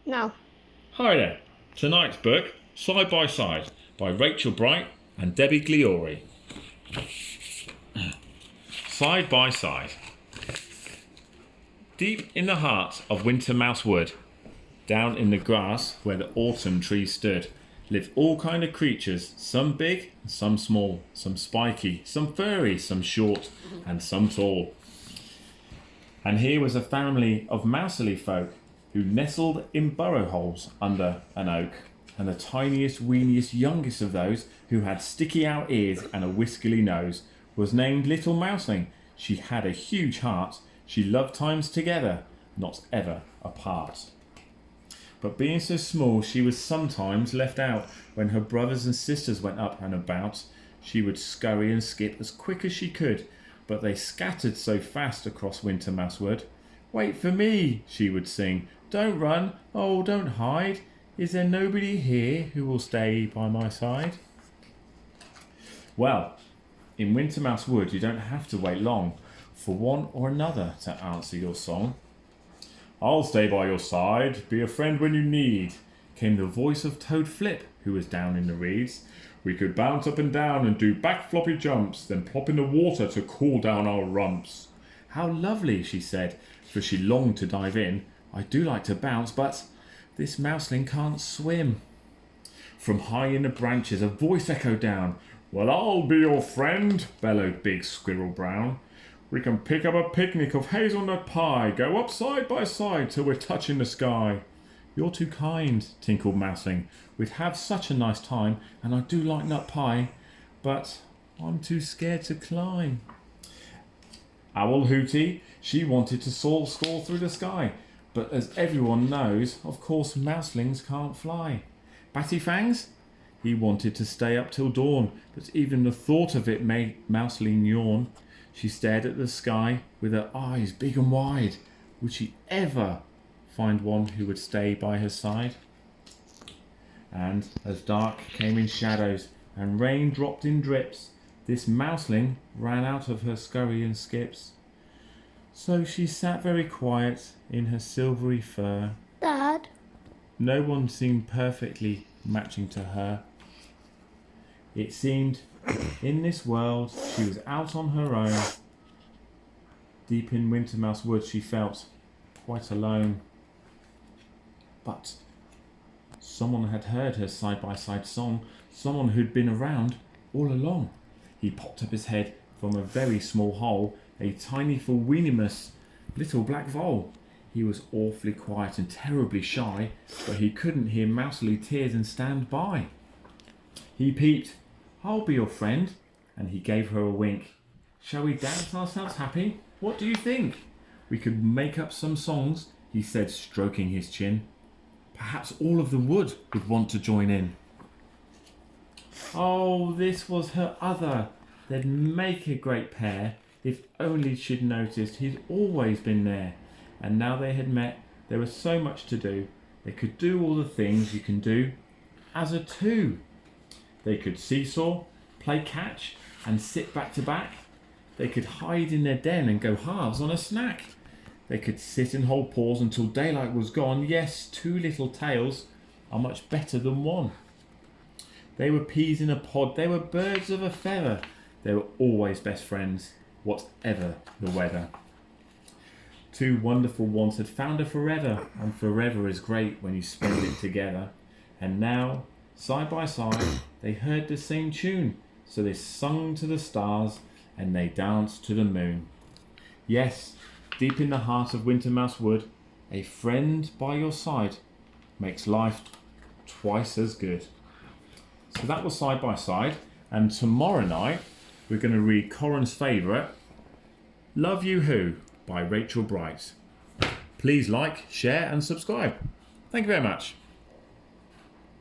No. Hi there. Tonight's book, Side by Side, by Rachel Bright and Debbie Gliori. Side by Side. Deep in the heart of Winter Mouse Wood, down in the grass where the autumn trees stood, lived all kind of creatures, some big, some small, some spiky, some furry, some short, and some tall. And here was a family of mousily folk who nestled in burrow holes under an oak. And the tiniest, weeniest, youngest of those, who had sticky out ears and a whiskily nose, was named Little Mouseling. She had a huge heart. She loved times together, not ever apart. But being so small, she was sometimes left out. When her brothers and sisters went up and about, she would scurry and skip as quick as she could, but they scattered so fast across Winter Mouse Wood. "Wait for me," she would sing. "Don't run, oh, don't hide. Is there nobody here who will stay by my side?" Well, in Winter Mouse Wood, you don't have to wait long for one or another to answer your song. "I'll stay by your side, be a friend when you need," came the voice of Toad Flip, who was down in the reeds. "We could bounce up and down and do back floppy jumps, then plop in the water to cool down our rumps." "How lovely," she said, for she longed to dive in. "I do like to bounce, but this mouseling can't swim." From high in the branches a voice echoed down. "Well, I'll be your friend," bellowed Big Squirrel Brown. "We can pick up a picnic of hazelnut pie, go up side by side till we're touching the sky." "You're too kind," tinkled Mouseling. "We'd have such a nice time, and I do like nut pie, but I'm too scared to climb." Owl Hooty, she wanted to soar through the sky, but as everyone knows, of course mouselings can't fly. Batty Fangs, he wanted to stay up till dawn, but even the thought of it made Mouseling yawn. She stared at the sky with her eyes big and wide. Would she ever find one who would stay by her side? And as dark came in shadows and rain dropped in drips, this mouseling ran out of her scurry and skips. So she sat very quiet in her silvery fur. Dad? No one seemed perfectly matching to her. It seemed in this world she was out on her own. Deep in Winter Mouse Wood she felt quite alone. But someone had heard her side-by-side song, someone who'd been around all along. He popped up his head from a very small hole, a tiny weenimus little black vole. He was awfully quiet and terribly shy, but he couldn't hear mousely tears and stand by. He peeped. "I'll be your friend," and he gave her a wink. "Shall we dance ourselves happy? What do you think? We could make up some songs," he said, stroking his chin. "Perhaps all of the wood would want to join in." Oh, this was her other. They'd make a great pair. If only she'd noticed he'd always been there. And now they had met, there was so much to do. They could do all the things you can do as a two. They could seesaw, play catch, and sit back to back. They could hide in their den and go halves on a snack. They could sit and hold paws until daylight was gone. Yes, two little tails are much better than one. They were peas in a pod, they were birds of a feather. They were always best friends, whatever the weather. Two wonderful ones had found her forever, and forever is great when you spend it together. And now, side by side, they heard the same tune, so they sung to the stars and they danced to the moon. Yes, deep in the heart of Winter Mouse Wood, a friend by your side makes life twice as good. So that was Side by Side, and tomorrow night we're going to read Corin's favourite, Love You Who by Rachel Bright. Please like, share and subscribe. Thank you very much.